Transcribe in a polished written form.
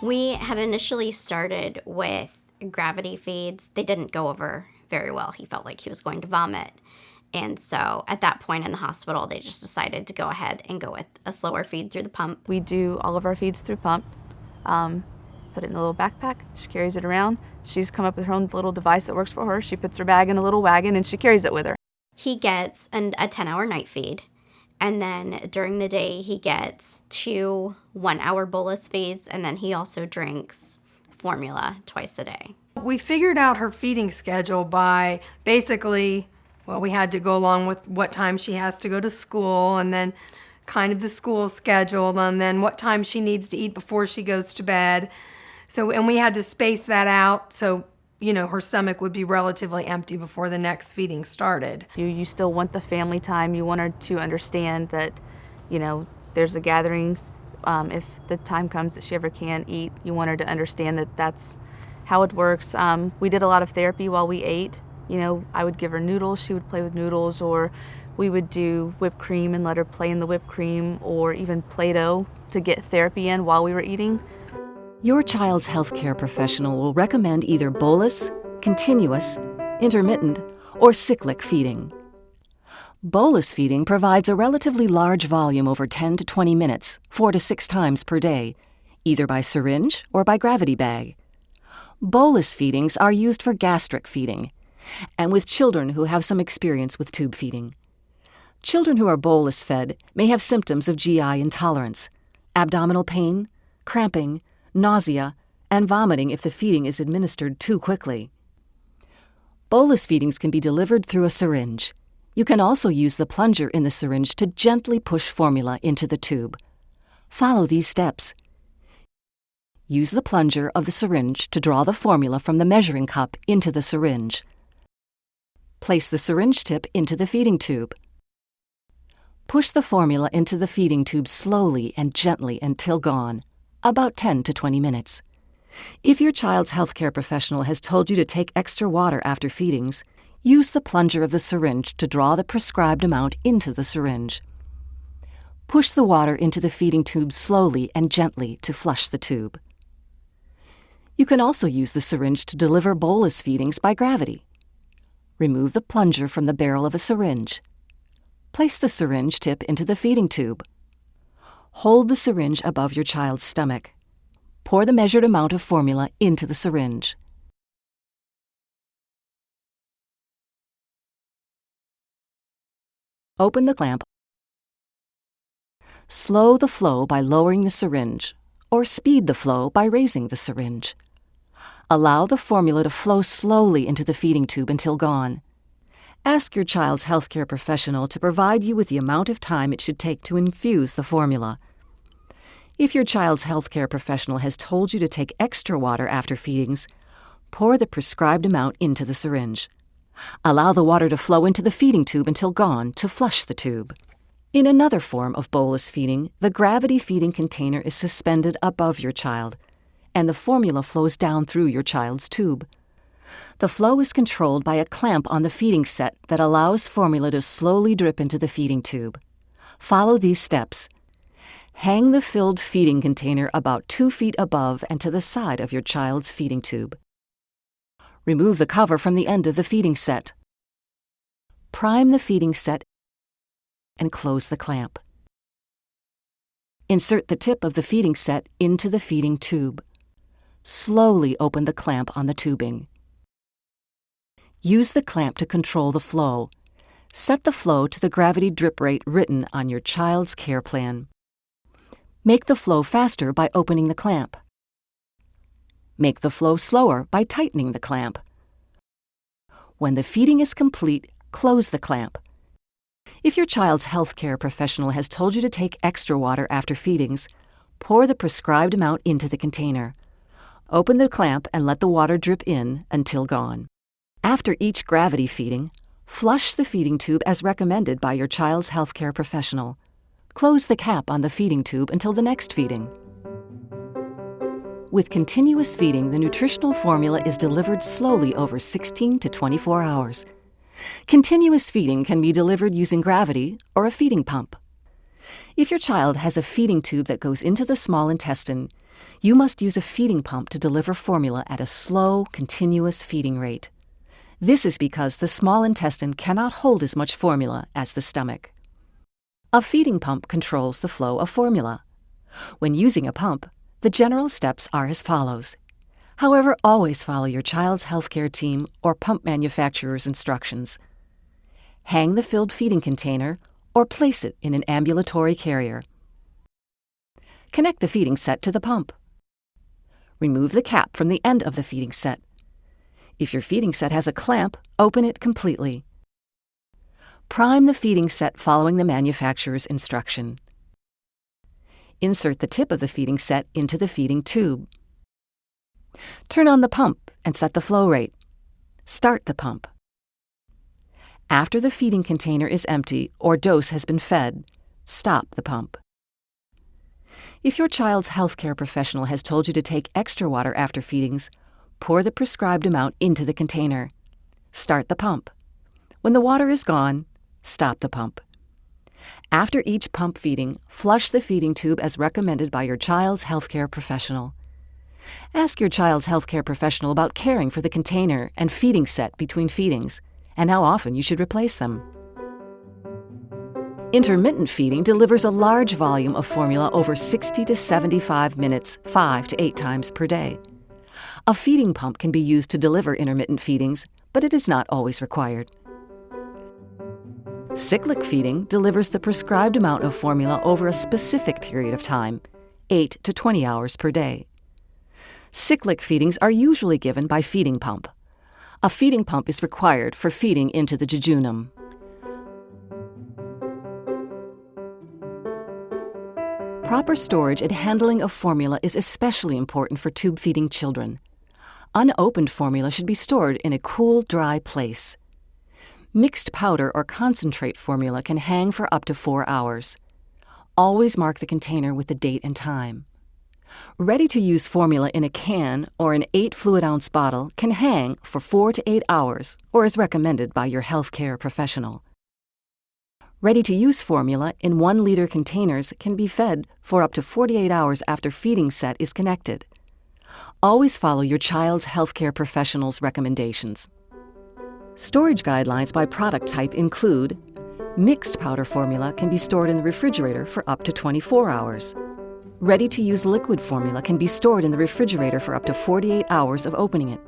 We had initially started with gravity feeds. They didn't go over very well. He felt like he was going to vomit. And so at that point in the hospital, they just decided to go ahead and go with a slower feed through the pump. We do all of our feeds through pump. Put it in a little backpack. She carries it around. She's come up with her own little device that works for her. She puts her bag in a little wagon and she carries it with her. He gets a 10-hour night feed. And then during the day, he gets 2 1-hour bolus feeds. And then he also drinks formula twice a day. We figured out her feeding schedule by basically, well, we had to go along with what time she has to go to school and then kind of the school schedule and then what time she needs to eat before she goes to bed. So, and we had to space that out so, her stomach would be relatively empty before the next feeding started. You still want the family time. You want her to understand that, there's a gathering. If the time comes that she ever can eat, you want her to understand that that's how it works. We did a lot of therapy while we ate. I would give her noodles, she would play with noodles, or we would do whipped cream and let her play in the whipped cream, or even Play-Doh to get therapy in while we were eating. Your child's healthcare professional will recommend either bolus, continuous, intermittent, or cyclic feeding. Bolus feeding provides a relatively large volume over 10 to 20 minutes, 4 to 6 times per day, either by syringe or by gravity bag. Bolus feedings are used for gastric feeding, and with children who have some experience with tube feeding. Children who are bolus fed may have symptoms of GI intolerance, abdominal pain, cramping, nausea, and vomiting if the feeding is administered too quickly. Bolus feedings can be delivered through a syringe. You can also use the plunger in the syringe to gently push formula into the tube. Follow these steps. Use the plunger of the syringe to draw the formula from the measuring cup into the syringe. Place the syringe tip into the feeding tube. Push the formula into the feeding tube slowly and gently until gone, about 10 to 20 minutes. If your child's healthcare professional has told you to take extra water after feedings, use the plunger of the syringe to draw the prescribed amount into the syringe. Push the water into the feeding tube slowly and gently to flush the tube. You can also use the syringe to deliver bolus feedings by gravity. Remove the plunger from the barrel of a syringe. Place the syringe tip into the feeding tube. Hold the syringe above your child's stomach. Pour the measured amount of formula into the syringe. Open the clamp. Slow the flow by lowering the syringe, or speed the flow by raising the syringe. Allow the formula to flow slowly into the feeding tube until gone. Ask your child's healthcare professional to provide you with the amount of time it should take to infuse the formula. If your child's healthcare professional has told you to take extra water after feedings, pour the prescribed amount into the syringe. Allow the water to flow into the feeding tube until gone to flush the tube. In another form of bolus feeding, the gravity feeding container is suspended above your child, and the formula flows down through your child's tube. The flow is controlled by a clamp on the feeding set that allows formula to slowly drip into the feeding tube. Follow these steps. Hang the filled feeding container about 2 feet above and to the side of your child's feeding tube. Remove the cover from the end of the feeding set. Prime the feeding set and close the clamp. Insert the tip of the feeding set into the feeding tube. Slowly open the clamp on the tubing. Use the clamp to control the flow. Set the flow to the gravity drip rate written on your child's care plan. Make the flow faster by opening the clamp. Make the flow slower by tightening the clamp. When the feeding is complete, close the clamp. If your child's healthcare professional has told you to take extra water after feedings, pour the prescribed amount into the container. Open the clamp and let the water drip in until gone. After each gravity feeding, flush the feeding tube as recommended by your child's healthcare professional. Close the cap on the feeding tube until the next feeding. With continuous feeding, the nutritional formula is delivered slowly over 16 to 24 hours. Continuous feeding can be delivered using gravity or a feeding pump. If your child has a feeding tube that goes into the small intestine, You must use a feeding pump to deliver formula at a slow, continuous feeding rate. This is because the small intestine cannot hold as much formula as the stomach. A feeding pump controls the flow of formula. When using a pump, the general steps are as follows. However, always follow your child's healthcare team or pump manufacturer's instructions. Hang the filled feeding container or place it in an ambulatory carrier. Connect the feeding set to the pump. Remove the cap from the end of the feeding set. If your feeding set has a clamp, open it completely. Prime the feeding set following the manufacturer's instruction. Insert the tip of the feeding set into the feeding tube. Turn on the pump and set the flow rate. Start the pump. After the feeding container is empty or dose has been fed, stop the pump. If your child's healthcare professional has told you to take extra water after feedings, pour the prescribed amount into the container. Start the pump. When the water is gone, stop the pump. After each pump feeding, flush the feeding tube as recommended by your child's healthcare professional. Ask your child's healthcare professional about caring for the container and feeding set between feedings, and how often you should replace them. Intermittent feeding delivers a large volume of formula over 60 to 75 minutes, 5 to 8 times per day. A feeding pump can be used to deliver intermittent feedings, but it is not always required. Cyclic feeding delivers the prescribed amount of formula over a specific period of time, 8 to 20 hours per day. Cyclic feedings are usually given by feeding pump. A feeding pump is required for feeding into the jejunum. Proper storage and handling of formula is especially important for tube-feeding children. Unopened formula should be stored in a cool, dry place. Mixed powder or concentrate formula can hang for up to 4 hours. Always mark the container with the date and time. Ready-to-use formula in a can or an 8 fluid-ounce bottle can hang for 4 to 8 hours or is recommended by your healthcare professional. Ready-to-use formula in 1-liter containers can be fed for up to 48 hours after feeding set is connected. Always follow your child's healthcare professional's recommendations. Storage guidelines by product type include: mixed powder formula can be stored in the refrigerator for up to 24 hours. Ready-to-use liquid formula can be stored in the refrigerator for up to 48 hours of opening it.